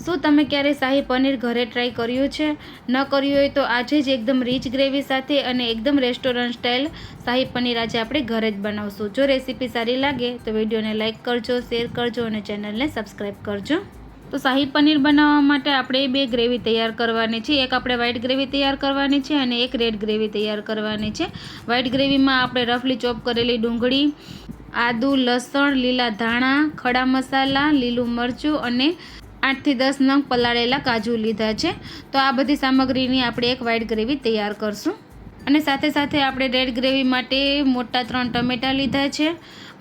શું તમે ક્યારે શાહી પનીર ઘરે ટ્રાય કર્યું છે? ન કર્યું હોય તો આજે જ એકદમ રીચ ગ્રેવી સાથે અને એકદમ રેસ્ટોરન્ટ સ્ટાઇલ શાહી પનીર આજે આપણે ઘરે જ બનાવશું. જો રેસીપી સારી લાગે તો વિડીયોને લાઇક કરજો, શેર કરજો અને ચેનલને સબસ્ક્રાઈબ કરજો. તો શાહી પનીર બનાવવા માટે આપણે બે ગ્રેવી તૈયાર કરવાની છે. એક આપણે વ્હાઈટ ગ્રેવી તૈયાર કરવાની છે અને એક રેડ ગ્રેવી તૈયાર કરવાની છે. વ્હાઈટ ગ્રેવીમાં આપણે રફલી ચોપ કરેલી ડુંગળી, આદુ, લસણ, લીલા ધાણા, ખડા મસાલા, લીલું મરચું અને 8 થી 10 નંગ પલાળેલા કાજુ લીધા છે. તો આ બધી સામગ્રીની આપણે એક વ્હાઈટ ગ્રેવી તૈયાર કરશું. અને સાથે સાથે આપણે રેડ ગ્રેવી માટે મોટા 3 ટમેટાં લીધા છે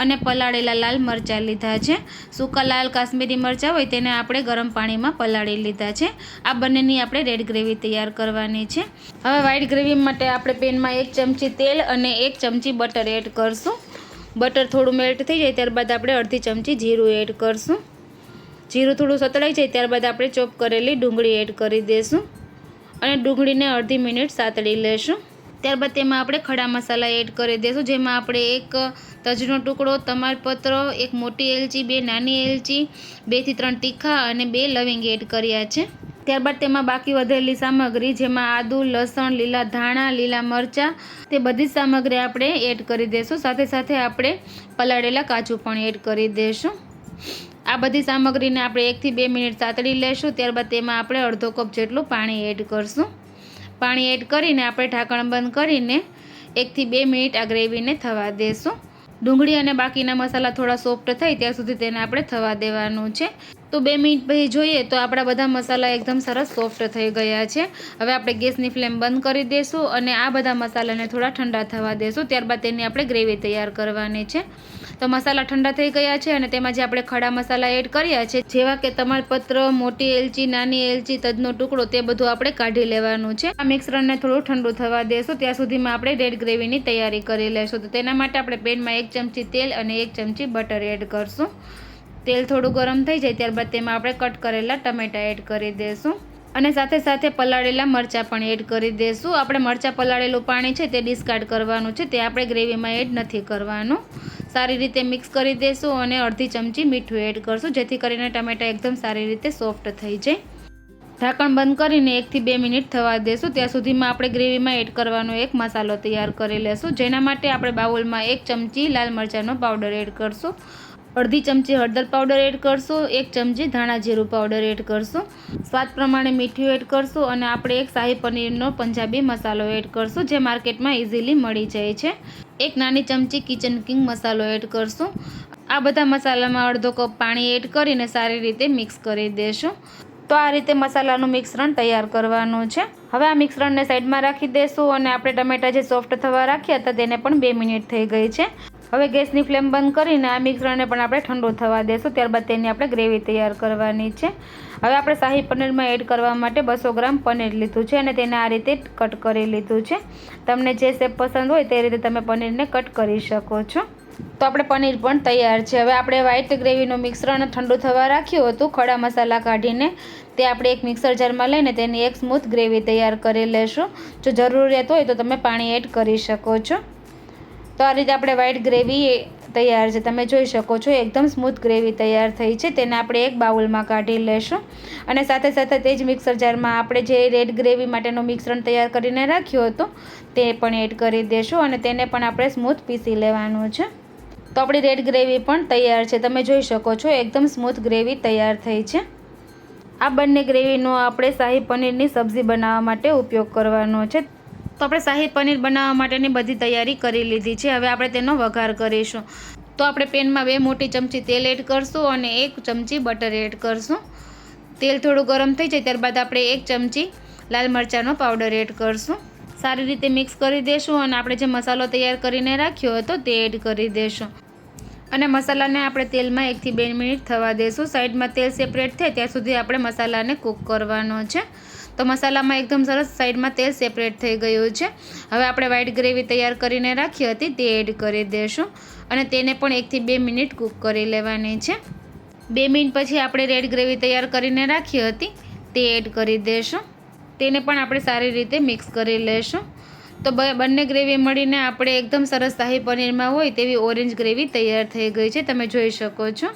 અને પલાળેલા લાલ મરચાં લીધા છે. સૂકા લાલ કાશ્મીરી મરચાં હોય તેને આપણે ગરમ પાણીમાં પલાળી લીધા છે. આ બંનેની આપણે રેડ ગ્રેવી તૈયાર કરવાની છે. હવે વ્હાઈટ ગ્રેવી માટે આપણે પેનમાં 1 ચમચી તેલ અને 1 ચમચી બટર એડ કરશું. બટર થોડું મેલ્ટ થઈ જાય ત્યારબાદ આપણે અડધી ચમચી જીરું એડ કરશું. જીરું થોડું સતળાઈ જાય ત્યારબાદ આપણે ચોપ કરેલી ડુંગળી એડ કરી દઈશું અને ડુંગળીને અડધી મિનિટ સાતળી લેશું. ત્યારબાદ તેમાં આપણે ખડા મસાલા એડ કરી દઈશું, જેમાં આપણે 1 તજનો ટુકડો, તમાલપત્ર, 1 મોટી એલચી, 2 નાની એલચી, 2 થી 3 તીખા અને 2 લવિંગ એડ કર્યા છે. ત્યારબાદ તેમાં બાકી વધેલી સામગ્રી જેમાં આદુ, લસણ, લીલા ધાણા, લીલા મરચાં તે બધી જ સામગ્રી આપણે એડ કરી દઈશું. સાથે સાથે આપણે પલાળેલા કાજુ પણ એડ કરી દઈશું. આ બધી સામગ્રીને આપણે 1 થી 2 મિનિટ સાતળી લેશું. ત્યારબાદ તેમાં આપણે અડધો કપ જેટલું પાણી એડ કરશું. પાણી એડ કરીને આપણે ઢાંકણ બંધ કરીને 1 થી 2 મિનિટ આ ગ્રેવીને થવા દેશું. ડુંગળી અને બાકીના મસાલા થોડા સોફ્ટ થાય ત્યાં સુધી તેને આપણે થવા દેવાનું છે. તો 2 મિનિટ પછી જોઈએ તો આપણા બધા મસાલા એકદમ સરસ સોફ્ટ થઈ ગયા છે. હવે આપણે ગેસની ફ્લેમ બંધ કરી દઈશું અને આ બધા મસાલાને થોડા ઠંડા થવા દેશું. ત્યારબાદ તેની આપણે ગ્રેવી તૈયાર કરવાની છે. તો મસાલા ઠંડા થઈ ગયા છે અને તેમાં જે આપણે ખડા મસાલા એડ કર્યા છે, જેવા કે તમાલપત્ર, મોટી એલચી, નાની એલચી, તજનો ટુકડો, તે બધું આપણે કાઢી લેવાનું છે. આ મિશ્રણને થોડું ઠંડુ થવા દેશું. ત્યાં સુધીમાં આપણે રેડ ગ્રેવીની તૈયારી કરી લેશું. તો તેના માટે આપણે પેનમાં 1 ચમચી તેલ અને 1 ચમચી બટર એડ કરશું. તેલ થોડું ગરમ થઈ જાય ત્યારબાદ તેમાં આપણે કટ કરેલા ટમેટાં એડ કરી દઈશું અને સાથે સાથે પલાળેલા મરચાં પણ એડ કરી દઈશું. આપણે મરચાં પલાળેલું પાણી છે તે ડિસ્કાર્ડ કરવાનું છે, તે આપણે ગ્રેવીમાં એડ નથી કરવાનું. સારી રીતે મિક્સ કરી દઈશું અને અડધી ચમચી મીઠું એડ કરશું, જેથી કરીને ટમેટાં એકદમ સારી રીતે સોફ્ટ થઈ જાય. ઢાંકણ બંધ કરીને 1 થી 2 મિનિટ થવા દેશું. ત્યાં સુધીમાં આપણે ગ્રેવીમાં એડ કરવાનો એક મસાલો તૈયાર કરી લેશું, જેના માટે આપણે બાઉલમાં 1 ચમચી લાલ મરચાંનો પાવડર એડ કરશું, અડધી ચમચી હળદર પાવડર એડ કરશું, 1 ચમચી ધાણા જીરું પાવડર એડ કરશું, સ્વાદ પ્રમાણે મીઠું એડ કરશું અને આપણે એક શાહી પનીરનો પંજાબી મસાલો એડ કરશું, જે માર્કેટમાં ઇઝીલી મળી જાય છે. 1 નાની ચમચી કિચન કિંગ મસાલો એડ કરશું. આ બધા મસાલામાં અડધો કપ પાણી એડ કરીને સારી રીતે મિક્સ કરી દેશું. તો આ રીતે મસાલાનું મિશ્રણ તૈયાર કરવાનું છે. હવે આ મિશ્રણને સાઈડમાં રાખી દઈશું અને આપણે ટમેટાં જે સોફ્ટ થવા રાખ્યા હતા તેને પણ 2 મિનિટ થઈ ગઈ છે. હવે ગેસની ફ્લેમ બંધ કરીને આ મિશ્રણને પણ આપણે ઠંડુ થવા દેશું. ત્યારબાદ તેની આપણે ગ્રેવી તૈયાર કરવાની છે. હવે આપણે શાહી પનીરમાં એડ કરવા માટે 200 ગ્રામ પનીર લીધું છે અને તેને આ રીતે કટ કરી લીધું છે. તમને જે શેપ પસંદ હોય તે રીતે તમે પનીરને કટ કરી શકો છો. તો આપણે પનીર પણ તૈયાર છે. હવે આપણે વ્હાઈટ ગ્રેવીનું મિશ્રણ ઠંડુ થવા રાખ્યું હતું ખડા મસાલા કાઢીને, તે આપણે એક મિક્સર જારમાં લઈને તેની એક સ્મૂથ ગ્રેવી તૈયાર કરી લેશું. જો જરૂરિયાત હોય તો તમે પાણી એડ કરી શકો છો. તો આ રીતે આપણે વ્હાઈટ ગ્રેવી તૈયાર છે. તમે જોઈ શકો છો એકદમ સ્મૂથ ગ્રેવી તૈયાર થઈ છે. તેને આપણે એક બાઉલમાં કાઢી લેશું અને સાથે સાથે તે જ મિક્સર જારમાં આપણે જે રેડ ગ્રેવી માટેનું મિશ્રણ તૈયાર કરીને રાખ્યું હતું તે પણ એડ કરી દઈશું અને તેને પણ આપણે સ્મૂથ પીસી લેવાનું છે. તો આપણી રેડ ગ્રેવી પણ તૈયાર છે. તમે જોઈ શકો છો એકદમ સ્મૂથ ગ્રેવી તૈયાર થઈ છે. આ બંને ગ્રેવીનો આપણે શાહી પનીરની સબ્જી બનાવવા માટે ઉપયોગ કરવાનો છે. તો આપણે શાહી પનીર બનાવવા માટેની બધી તૈયારી કરી લીધી છે. હવે આપણે તેનો વઘાર કરીશું. તો આપણે પેનમાં 2 મોટી ચમચી તેલ એડ કરશું અને 1 ચમચી બટર એડ કરશું. તેલ થોડું ગરમ થઈ જાય ત્યારબાદ આપણે 1 ચમચી લાલ મરચાંનો પાવડર એડ કરશું. સારી રીતે મિક્સ કરી દઈશું અને આપણે જે મસાલો તૈયાર કરીને રાખ્યો હતો તે એડ કરી દઈશું અને મસાલાને આપણે તેલમાં 1 થી 2 મિનિટ થવા દઈશું. સાઈડમાં તેલ સેપરેટ થાય ત્યાં સુધી આપણે મસાલાને કૂક કરવાનો છે. તો મસાલામાં એકદમ સરસ સાઈડમાં તેલ સેપરેટ થઈ ગયું છે. હવે આપણે વ્હાઈટ ગ્રેવી તૈયાર કરીને રાખી હતી તે એડ કરી દઈશું અને તેને પણ 1 થી 2 મિનિટ કૂક કરી લેવાની છે. 2 મિનિટ પછી આપણે રેડ ગ્રેવી તૈયાર કરીને રાખી હતી તે એડ કરી દઈશું. તેને પણ આપણે સારી રીતે મિક્સ કરી લેશું. તો બંને ગ્રેવી મળીને આપણે એકદમ સરસ શાહી પનીરમાં હોય તેવી ઓરેન્જ ગ્રેવી તૈયાર થઈ ગઈ છે. તમે જોઈ શકો છો.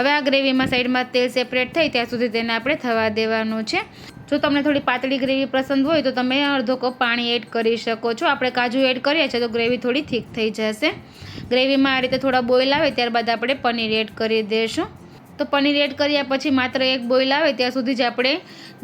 હવે આ ગ્રેવીમાં સાઈડમાં તેલ સેપરેટ થાય ત્યાં સુધી તેને આપણે થવા દેવાનું છે. જો તમને થોડી પાતળી ગ્રેવી પસંદ હોય તો તમે અડધો કપ પાણી એડ કરી શકો છો. આપણે કાજુ એડ કરીએ છીએ તો ગ્રેવી થોડી થીક થઈ જશે. ગ્રેવીમાં આ રીતે થોડા બોઇલ આવે ત્યારબાદ આપણે પનીર એડ કરી દઈશું. તો પનીર એડ કર્યા પછી માત્ર એક બોઇલ આવે ત્યાં સુધી જ આપણે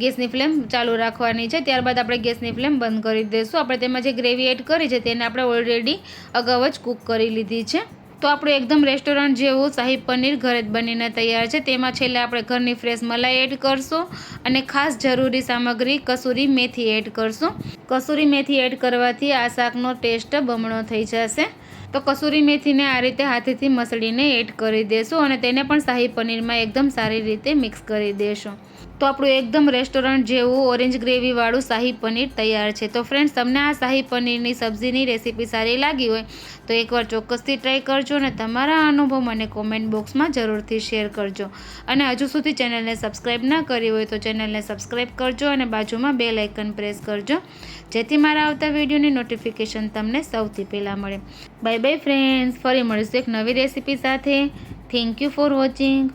ગેસની ફ્લેમ ચાલુ રાખવાની છે. ત્યારબાદ આપણે ગેસની ફ્લેમ બંધ કરી દઈશું. આપણે તેમાં જે ગ્રેવી એડ કરી છે તેને આપણે ઓલરેડી અગાઉ જ કૂક કરી લીધી છે. તો આપણું એકદમ રેસ્ટોરન્ટ જેવું શાહી પનીર ઘરે જ બનીને તૈયાર છે. તેમાં છેલ્લે આપણે ઘરની ફ્રેશ મલાઈ એડ કરશું અને ખાસ જરૂરી સામગ્રી કસૂરી મેથી એડ કરશું. કસૂરી મેથી એડ કરવાથી આ શાકનો ટેસ્ટ બમણો થઈ જશે. તો કસૂરી મેથીને આ રીતે હાથેથી મસળીને એડ કરી દેશું અને તેને પણ શાહી પનીરમાં એકદમ સારી રીતે મિક્સ કરી દેશું. તો આપણું એકદમ રેસ્ટોરન્ટ જેવું ઓરેન્જ ગ્રેવીવાળું શાહી પનીર તૈયાર છે. તો ફ્રેન્ડ્સ, તમને આ શાહી પનીરની સબ્જીની રેસીપી સારી લાગી હોય તો એકવાર ચોક્કસથી ટ્રાય કરજો અને તમારા અનુભવ મને કોમેન્ટ બોક્સમાં જરૂરથી શેર કરજો. અને હજુ સુધી ચેનલને સબસ્ક્રાઈબ ના કરી હોય તો ચેનલને સબસ્ક્રાઈબ કરજો અને બાજુમાં બેલ આઇકન પ્રેસ કરજો, જેથી મારા આવતા વિડીયોની નોટિફિકેશન તમને સૌથી પહેલાં મળે. બાય બાય ફ્રેન્ડ્સ, ફરી મળીશું એક નવી રેસીપી સાથે. Thank you for watching.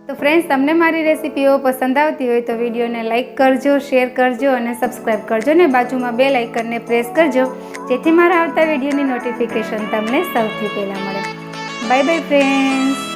તો ફ્રેન્ડ્સ, તમને મારી રેસીપીઓ પસંદ આવતી હોય તો વિડીયોને લાઇક કરજો, શેર કરજો અને સબસ્ક્રાઈબ કરજો ને બાજુમાં બેલ આઇકનને પ્રેસ કરજો, જેથી મારા આવતા વિડીયોની નોટિફિકેશન તમને સૌથી પહેલાં મળે. Bye bye friends.